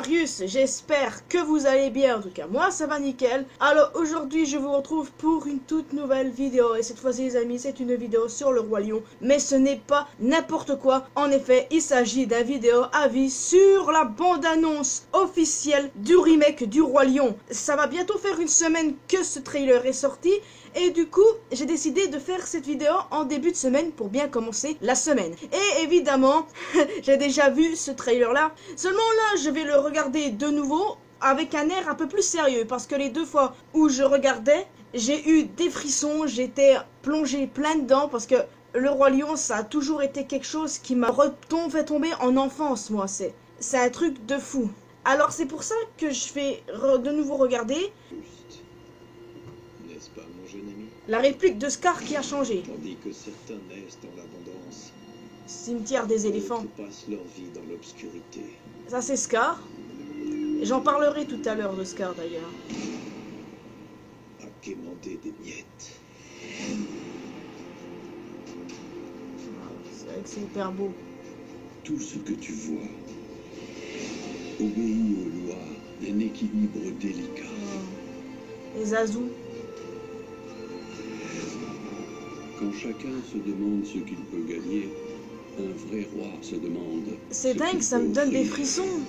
Marius, j'espère que vous allez bien, en tout cas moi ça va nickel. Alors aujourd'hui je vous retrouve pour une toute nouvelle vidéo, et cette fois-ci les amis c'est une vidéo sur le Roi Lion, mais ce n'est pas n'importe quoi. En effet il s'agit d'un vidéo avis sur la bande-annonce officielle du remake du Roi Lion. Ça va bientôt faire une semaine que ce trailer est sorti, et du coup j'ai décidé de faire cette vidéo en début de semaine pour bien commencer la semaine. Et évidemment j'ai déjà vu ce trailer là, seulement là je vais le regarder de nouveau avec un air un peu plus sérieux, parce que les deux fois où je regardais j'ai eu des frissons, j'étais plongé plein dedans, parce que le Roi Lion ça a toujours été quelque chose qui m'a fait tomber en enfance. Moi c'est un truc de fou. Alors c'est pour ça que je vais de nouveau regarder. N'est-ce pas, mon jeune ami? La réplique de Scar qui a changé. Tandis que certains naissent dans l'abondance, Cimetière des éléphants. d'autres passent leur vie dans l'obscurité. Ça c'est Scar. J'en parlerai tout à l'heure de Scar d'ailleurs. À quémander des miettes. C'est vrai que c'est hyper beau. Tout ce que tu vois obéit aux lois d'un équilibre délicat. Les Zazu. Quand chacun se demande ce qu'il peut gagner, un vrai roi se demande... C'est ce dingue, qu'il ça peut me donne des offrir. frissons.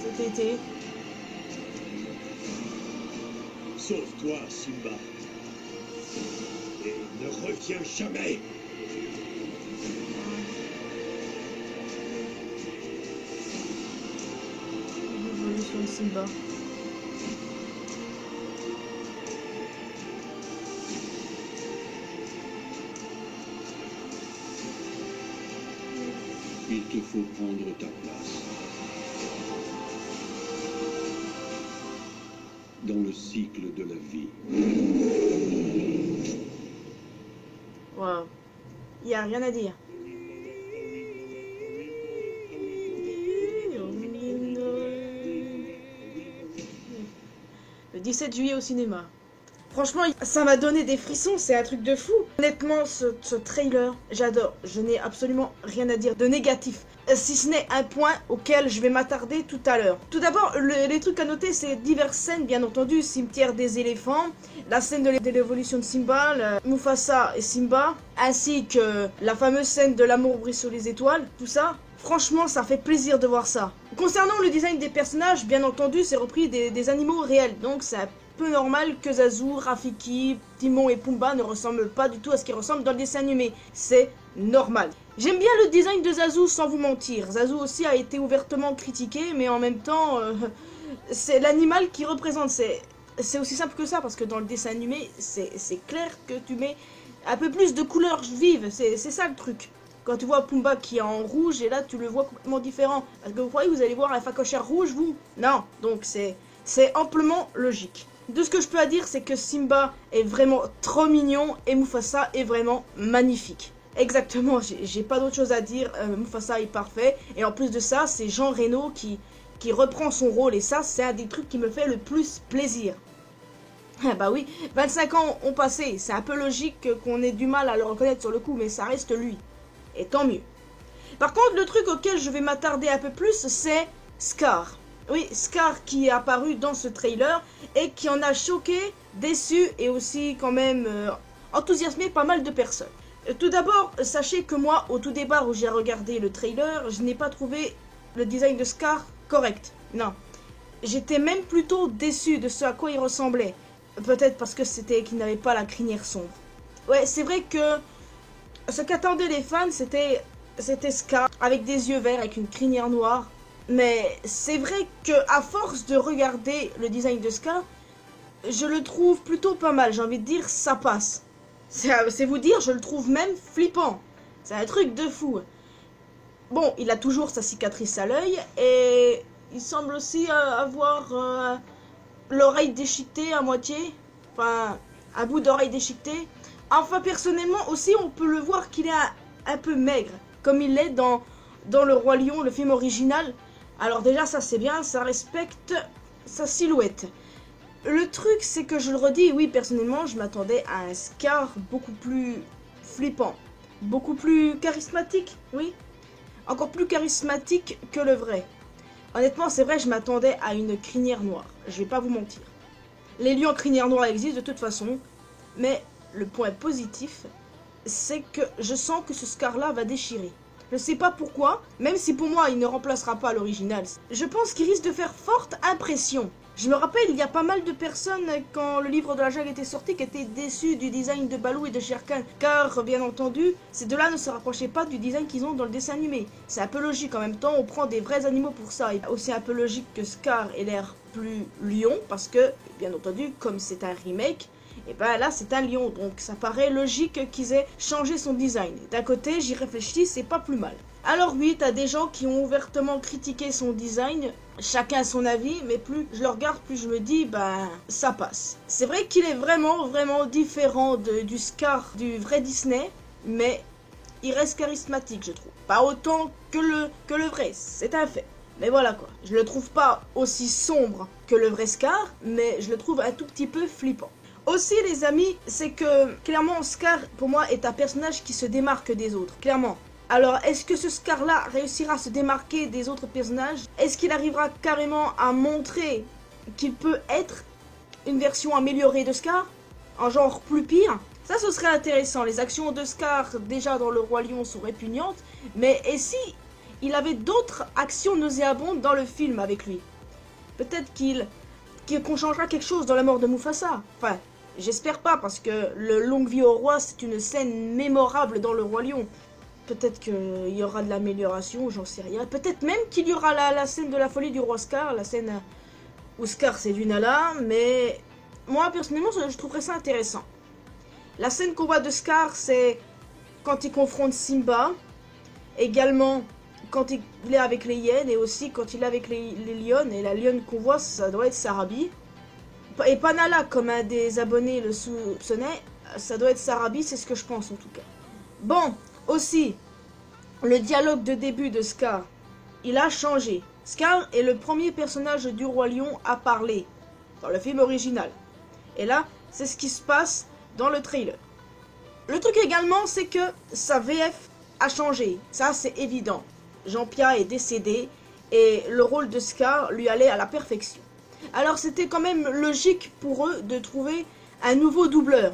Cet été. Sauve-toi, Simba. Et ne reviens jamais. L'évolution de Simba. Il te faut prendre ta place. Dans le cycle de la vie. Waouh. Il n'y a rien à dire. Le 17 juillet au cinéma. Franchement, ça m'a donné des frissons, c'est un truc de fou. Honnêtement, ce trailer, j'adore. Je n'ai absolument rien à dire de négatif, si ce n'est un point auquel je vais m'attarder tout à l'heure. Tout d'abord, les trucs à noter, c'est diverses scènes, bien entendu. Cimetière des éléphants, la scène de l'évolution de Simba, Mufasa et Simba, ainsi que la fameuse scène de l'amour brille sur les étoiles, tout ça. Franchement, ça fait plaisir de voir ça. Concernant le design des personnages, bien entendu, c'est repris des animaux réels, donc c'est un peu normal que Zazu, Rafiki, Timon et Pumba ne ressemblent pas du tout à ce qu'ils ressemblent dans le dessin animé. C'est normal. J'aime bien le design de Zazu, sans vous mentir. Zazu aussi a été ouvertement critiqué, mais en même temps, c'est l'animal qui représente. C'est aussi simple que ça, parce que dans le dessin animé, c'est clair que tu mets un peu plus de couleurs vives. C'est ça le truc. Quand tu vois Pumba qui est en rouge, et là tu le vois complètement différent. Parce que vous croyez que vous allez voir un phacochère rouge, vous? Non, donc c'est amplement logique. De ce que je peux à dire, c'est que Simba est vraiment trop mignon et Mufasa est vraiment magnifique. Exactement, j'ai pas d'autre chose à dire, Mufasa est parfait. Et en plus de ça, c'est Jean Reno qui reprend son rôle, et ça, c'est un des trucs qui me fait le plus plaisir. Ah bah oui, 25 ans ont passé, c'est un peu logique qu'on ait du mal à le reconnaître sur le coup, mais ça reste lui. Et tant mieux. Par contre, le truc auquel je vais m'attarder un peu plus, c'est Scar. Oui, Scar qui est apparu dans ce trailer et qui en a choqué, déçu et aussi quand même enthousiasmé pas mal de personnes. Tout d'abord, sachez que moi, au tout départ où j'ai regardé le trailer, je n'ai pas trouvé le design de Scar correct. Non. J'étais même plutôt déçu de ce à quoi il ressemblait. Peut-être parce que c'était qu'il n'avait pas la crinière sombre. Ouais, c'est vrai que ce qu'attendaient les fans, c'était Scar avec des yeux verts, avec une crinière noire. Mais c'est vrai que à force de regarder le design de Scar, je le trouve plutôt pas mal. J'ai envie de dire, ça passe. C'est vous dire, je le trouve même flippant. C'est un truc de fou. Bon, il a toujours sa cicatrice à l'œil et il semble aussi avoir l'oreille déchiquetée à moitié. Enfin, un bout d'oreille déchiquetée. Enfin, personnellement aussi, on peut le voir qu'il est un peu maigre, comme il est dans le Roi Lion, le film original. Alors déjà, ça c'est bien, ça respecte sa silhouette. Le truc, c'est que je le redis, oui, personnellement, je m'attendais à un Scar beaucoup plus flippant, beaucoup plus charismatique, oui. encore plus charismatique que le vrai. Honnêtement, c'est vrai, je m'attendais à une crinière noire, je vais pas vous mentir. Les lions crinière noire existent de toute façon, mais le point positif, c'est que je sens que ce Scar-là va déchirer. Je sais pas pourquoi, même si pour moi il ne remplacera pas l'original. Je pense qu'il risque de faire forte impression. Je me rappelle, il y a pas mal de personnes, quand le livre de la jungle était sorti, qui étaient déçues du design de Baloo et de Shere Khan. Car, bien entendu, ces deux-là ne se rapprochaient pas du design qu'ils ont dans le dessin animé. C'est un peu logique, en même temps, on prend des vrais animaux pour ça. Et aussi un peu logique que Scar ait l'air plus lion, parce que, bien entendu, comme c'est un remake, et ben là c'est un lion, donc ça paraît logique qu'ils aient changé son design. D'un côté, j'y réfléchis, c'est pas plus mal. Alors oui, t'as des gens qui ont ouvertement critiqué son design, chacun son avis, mais plus je le regarde, plus je me dis, ben ça passe. C'est vrai qu'il est vraiment différent du Scar du vrai Disney, mais il reste charismatique, je trouve. Pas autant que le vrai, c'est un fait. Mais voilà quoi, je le trouve pas aussi sombre que le vrai Scar, mais je le trouve un tout petit peu flippant. Aussi les amis, c'est que clairement Scar pour moi est un personnage qui se démarque des autres, clairement. Alors est-ce que ce Scar là réussira à se démarquer des autres personnages? Est-ce qu'il arrivera carrément à montrer qu'il peut être une version améliorée de Scar? Un genre plus pire? Ça ce serait intéressant, les actions de Scar déjà dans le Roi Lion sont répugnantes, mais et si il avait d'autres actions nauséabondes dans le film avec lui? Peut-être qu'on changera quelque chose dans la mort de Mufasa. Enfin, j'espère pas, parce que le Longue Vie au Roi, c'est une scène mémorable dans le Roi Lion. Peut-être qu'il y aura de l'amélioration, j'en sais rien. Peut-être même qu'il y aura la scène de la folie du roi Scar, la scène où Scar c'est du Nala, mais moi personnellement je trouverais ça intéressant. La scène qu'on voit de Scar, c'est quand il confronte Simba, également quand il est avec les hyènes, et aussi quand il est avec les lionnes, et la lionne qu'on voit, ça doit être Sarabi. Et pas Nala, comme un des abonnés le soupçonnait, ça doit être Sarabi, c'est ce que je pense en tout cas. Bon, aussi, le dialogue de début de Scar, il a changé. Scar est le premier personnage du Roi Lion à parler, dans le film original. Et là, c'est ce qui se passe dans le trailer. Le truc également, c'est que sa VF a changé, ça c'est évident. Jean-Pierre est décédé, et le rôle de Scar lui allait à la perfection. Alors c'était quand même logique pour eux de trouver un nouveau doubleur.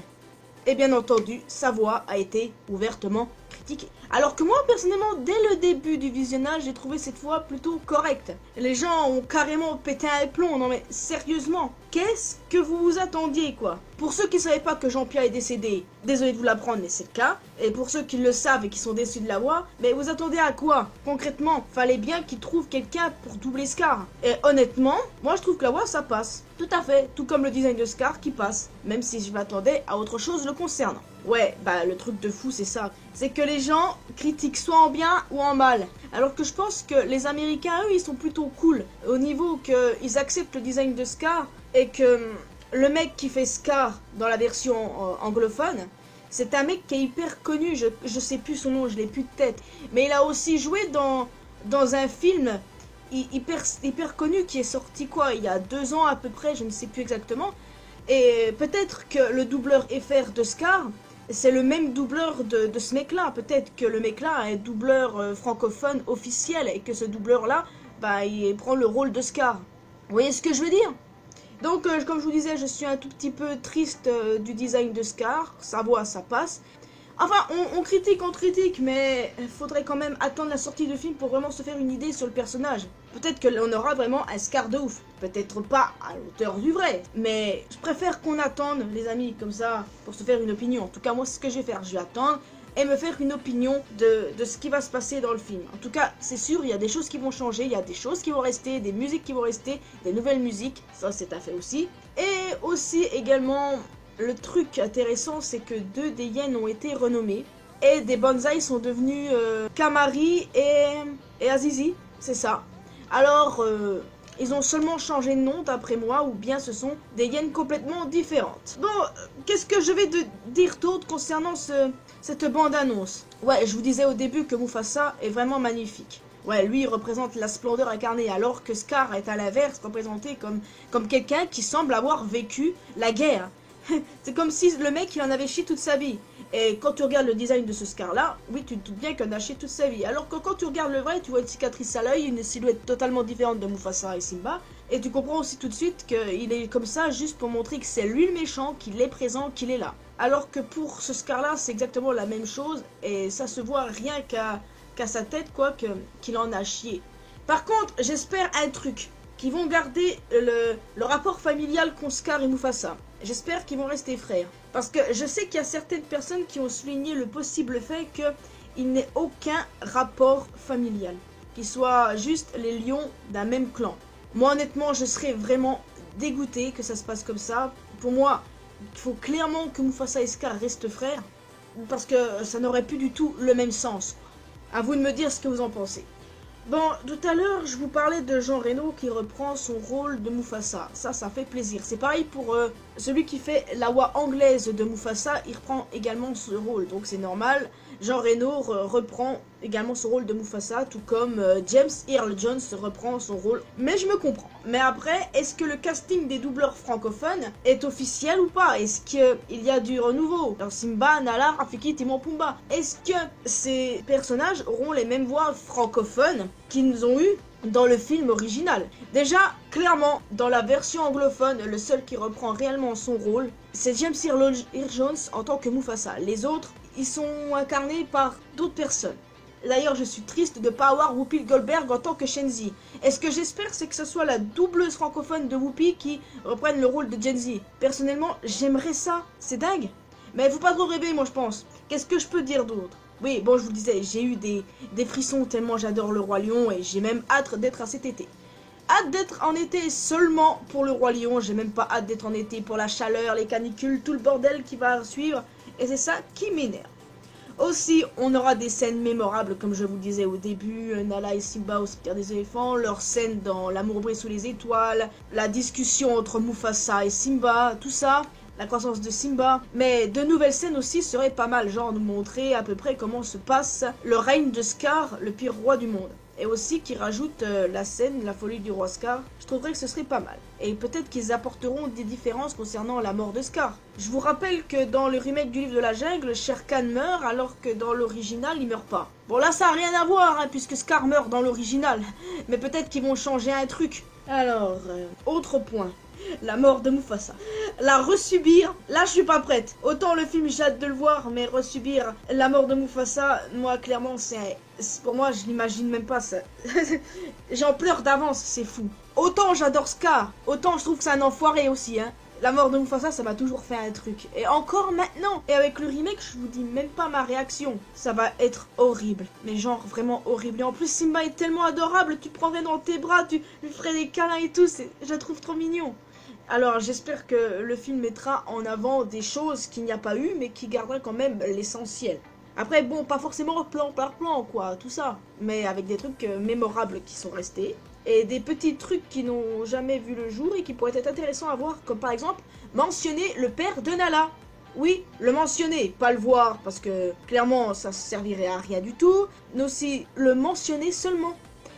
Et bien entendu, sa voix a été ouvertement critiquée. Alors que moi, personnellement, dès le début du visionnage, j'ai trouvé cette voix plutôt correcte. Les gens ont carrément pété un plomb. Non mais, sérieusement, qu'est-ce que vous vous attendiez, quoi? Pour ceux qui ne savaient pas que Jean-Pierre est décédé, désolé de vous l'apprendre, mais c'est le cas. Et pour ceux qui le savent et qui sont déçus de la voix, mais vous attendez à quoi? Concrètement, fallait bien qu'ils trouvent quelqu'un pour doubler Scar. Et honnêtement, moi je trouve que la voix, ça passe. Tout à fait, tout comme le design de Scar qui passe. Même si je m'attendais à autre chose le concernant. Ouais, bah le truc de fou c'est ça. C'est que les gens critiquent soit en bien ou en mal. Alors que je pense que les Américains, eux, ils sont plutôt cool. Au niveau qu'ils acceptent le design de Scar et que le mec qui fait Scar dans la version anglophone, c'est un mec qui est hyper connu. Je sais plus son nom, je l'ai plus de tête. Mais il a aussi joué dans un film hyper connu qui est sorti quoi, il y a 2 ans à peu près, je ne sais plus exactement. Et peut-être que le doubleur FR de Scar, c'est le même doubleur de ce mec-là. Peut-être que le mec-là est doubleur francophone officiel et que ce doubleur-là, bah, il prend le rôle de Scar. Vous voyez ce que je veux dire? Donc, comme je vous disais, je suis un tout petit peu triste du design de Scar. Sa voix, ça passe. Enfin, on critique, mais il faudrait quand même attendre la sortie du film pour vraiment se faire une idée sur le personnage. Peut-être qu'on aura vraiment un Scar de ouf. Peut-être pas à l'auteur du vrai. Mais je préfère qu'on attende, les amis, comme ça, pour se faire une opinion. En tout cas, moi, c'est ce que je vais faire. Je vais attendre et me faire une opinion de ce qui va se passer dans le film. En tout cas, c'est sûr, il y a des choses qui vont changer, il y a des choses qui vont rester, des musiques qui vont rester, des nouvelles musiques. Ça, c'est un fait aussi. Et aussi, également... Le truc intéressant, c'est que 2 des hyènes ont été renommées et des bonsaïs sont devenus Kamari et Azizi, c'est ça. Alors, ils ont seulement changé de nom d'après moi, ou bien ce sont des hyènes complètement différentes. Bon, qu'est-ce que je vais dire d'autre concernant cette bande-annonce? Ouais, je vous disais au début que Mufasa est vraiment magnifique. Ouais, lui, il représente la splendeur incarnée, alors que Scar est à l'inverse, représenté comme quelqu'un qui semble avoir vécu la guerre. C'est comme si le mec il en avait chié toute sa vie. Et quand tu regardes le design de ce Scar-là, oui, tu te doutes bien qu'on a chié toute sa vie. Alors que quand tu regardes le vrai, tu vois une cicatrice à l'œil, une silhouette totalement différente de Mufasa et Simba. Et tu comprends aussi tout de suite qu'il est comme ça juste pour montrer que c'est lui le méchant, qu'il est présent, qu'il est là. Alors que pour ce Scar-là, c'est exactement la même chose. Et ça se voit rien qu'à sa tête, quoi, qu'il en a chié. Par contre, j'espère un truc. Qu'ils vont garder le rapport familial qu'ont Scar et Mufasa. J'espère qu'ils vont rester frères. Parce que je sais qu'il y a certaines personnes qui ont souligné le possible fait qu'il n'ait aucun rapport familial. Qu'ils soient juste les lions d'un même clan. Moi honnêtement, je serais vraiment dégoûté que ça se passe comme ça. Pour moi, il faut clairement que Mufasa et Scar restent frères. Parce que ça n'aurait plus du tout le même sens. À vous de me dire ce que vous en pensez. Bon, tout à l'heure, je vous parlais de Jean Reno qui reprend son rôle de Mufasa. Ça fait plaisir. C'est pareil pour celui qui fait la voix anglaise de Mufasa, il reprend également ce rôle. Donc c'est normal. Jean Reno reprend également son rôle de Mufasa, tout comme James Earl Jones reprend son rôle. Mais je me comprends. Mais après, est-ce que le casting des doubleurs francophones est officiel ou pas? Est-ce qu'il y a du renouveau? Alors Simba, Nala, Rafiki, Timon, Pumba. Est-ce que ces personnages auront les mêmes voix francophones qu'ils ont eu dans le film original? Déjà, clairement, dans la version anglophone, le seul qui reprend réellement son rôle, c'est James Earl Jones en tant que Mufasa. Les autres, ils sont incarnés par d'autres personnes. D'ailleurs, je suis triste de ne pas avoir Whoopi Goldberg en tant que Shenzi. Et ce que j'espère, c'est que ce soit la doubleuse francophone de Whoopi qui reprenne le rôle de Genzi. Personnellement, j'aimerais ça. C'est dingue. Mais faut pas trop rêver, moi, je pense. Qu'est-ce que je peux dire d'autre? Oui, bon, je vous le disais, j'ai eu des frissons tellement j'adore le Roi Lion et j'ai même hâte d'être à cet été. Hâte d'être en été seulement pour le Roi Lion, j'ai même pas hâte d'être en été pour la chaleur, les canicules, tout le bordel qui va suivre. Et c'est ça qui m'énerve. Aussi, on aura des scènes mémorables, comme je vous disais au début, Nala et Simba au cimetière des éléphants, leur scène dans L'amour brille sous les étoiles, la discussion entre Mufasa et Simba, tout ça, la croissance de Simba. Mais de nouvelles scènes aussi seraient pas mal, genre nous montrer à peu près comment se passe le règne de Scar, le pire roi du monde. Et aussi qui rajoute la scène, la folie du roi Scar, je trouverais que ce serait pas mal. Et peut-être qu'ils apporteront des différences concernant la mort de Scar. Je vous rappelle que dans le remake du livre de la jungle, Shere Khan meurt alors que dans l'original il meurt pas. Bon là ça a rien à voir hein, puisque Scar meurt dans l'original. Mais peut-être qu'ils vont changer un truc. Alors, autre point. La mort de Mufasa. La resubir, là je suis pas prête. Autant le film j'ai hâte de le voir, mais resubir la mort de Mufasa, moi clairement pour moi je l'imagine même pas ça. J'en pleure d'avance, c'est fou. Autant j'adore Scar, autant je trouve que c'est un enfoiré aussi hein. La mort de Mufasa ça m'a toujours fait un truc. Et encore maintenant. Et avec le remake je vous dis même pas ma réaction. Ça va être horrible. Mais genre vraiment horrible. Et en plus Simba est tellement adorable. Tu le prendrais dans tes bras, tu lui ferais des câlins et tout. Je la trouve trop mignon. Alors j'espère que le film mettra en avant des choses qu'il n'y a pas eu. Mais qui gardera quand même l'essentiel. Après bon pas forcément plan par plan quoi. Tout ça. Mais avec des trucs mémorables qui sont restés. Et des petits trucs qui n'ont jamais vu le jour et qui pourraient être intéressants à voir, comme par exemple mentionner le père de Nala. Oui, le mentionner, pas le voir, parce que clairement ça servirait à rien du tout, mais aussi le mentionner seulement.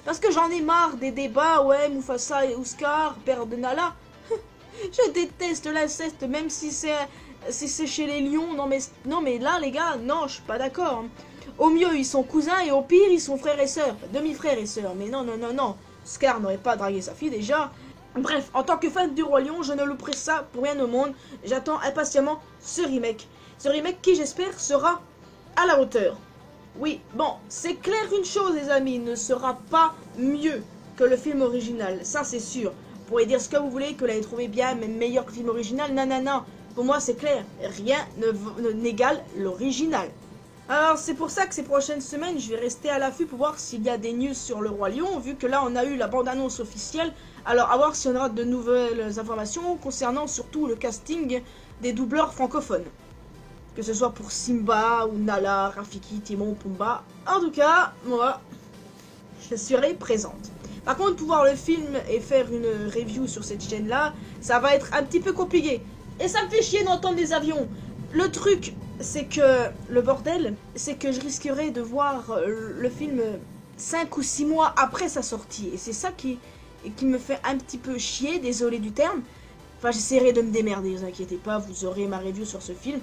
Parce que j'en ai marre des débats, ouais, Mufasa et Scar, père de Nala. Je déteste l'inceste, même si c'est chez les lions, non mais là les gars, non, je suis pas d'accord. Hein. Au mieux ils sont cousins et au pire ils sont frères et sœurs, demi-frères et sœurs, mais non. Scar n'aurait pas dragué sa fille déjà. Bref, en tant que fan du Roi Lion, je ne louperai ça pour rien au monde. J'attends impatiemment ce remake. Ce remake qui, j'espère, sera à la hauteur. Oui, bon, c'est clair une chose, les amis, ne sera pas mieux que le film original. Ça, c'est sûr. Vous pourrez dire ce que vous voulez, que vous l'avez trouvé bien, même meilleur que le film original. Non. Pour moi, c'est clair. Rien n'égale l'original. Alors c'est pour ça que ces prochaines semaines je vais rester à l'affût pour voir s'il y a des news sur le Roi Lion, vu que là on a eu la bande-annonce officielle, alors à voir si on aura de nouvelles informations concernant surtout le casting des doubleurs francophones. Que ce soit pour Simba ou Nala, Rafiki, Timon, Pumba, en tout cas, moi, je serai présente. Par contre, pour voir le film et faire une review sur cette chaîne-là, ça va être un petit peu compliqué. Et ça me fait chier d'entendre des avions. Le truc, c'est que le bordel, c'est que je risquerais de voir le film 5 ou 6 mois après sa sortie. Et c'est ça qui me fait un petit peu chier, désolé du terme. Enfin, j'essaierai de me démerder, ne vous inquiétez pas, vous aurez ma review sur ce film.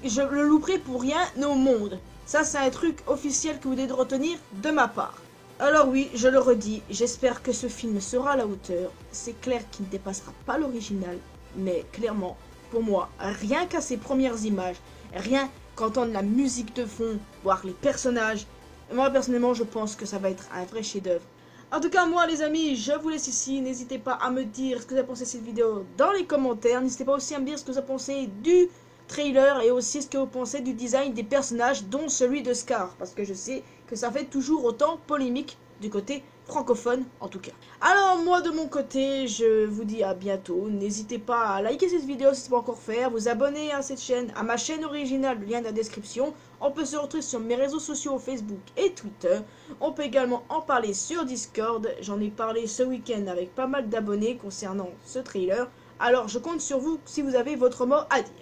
je le louperai pour rien au monde. Ça, c'est un truc officiel que vous devez retenir de ma part. Alors oui, je le redis, j'espère que ce film sera à la hauteur. C'est clair qu'il ne dépassera pas l'original, mais clairement, pour moi, rien qu'à ses premières images, rien qu'entendre la musique de fond, voir les personnages, moi personnellement, je pense que ça va être un vrai chef-d'œuvre. En tout cas, moi les amis, je vous laisse ici. N'hésitez pas à me dire ce que vous avez pensé de cette vidéo dans les commentaires. N'hésitez pas aussi à me dire ce que vous avez pensé du trailer et aussi ce que vous pensez du design des personnages, dont celui de Scar, parce que je sais que ça fait toujours autant polémique du côté francophone en tout cas. Alors moi de mon côté, je vous dis à bientôt. N'hésitez pas à liker cette vidéo si ce n'est pas encore fait, à vous abonner à cette chaîne, à ma chaîne originale, le lien dans la description. On peut se retrouver sur mes réseaux sociaux Facebook et Twitter. On peut également en parler sur Discord. J'en ai parlé ce week-end avec pas mal d'abonnés concernant ce trailer. Alors je compte sur vous si vous avez votre mot à dire.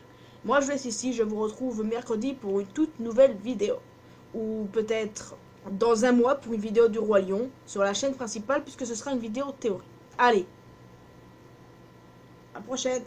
Moi je vous laisse ici, je vous retrouve mercredi pour une toute nouvelle vidéo. Ou peut-être dans un mois pour une vidéo du Roi Lion sur la chaîne principale puisque ce sera une vidéo théorie. Allez, à la prochaine.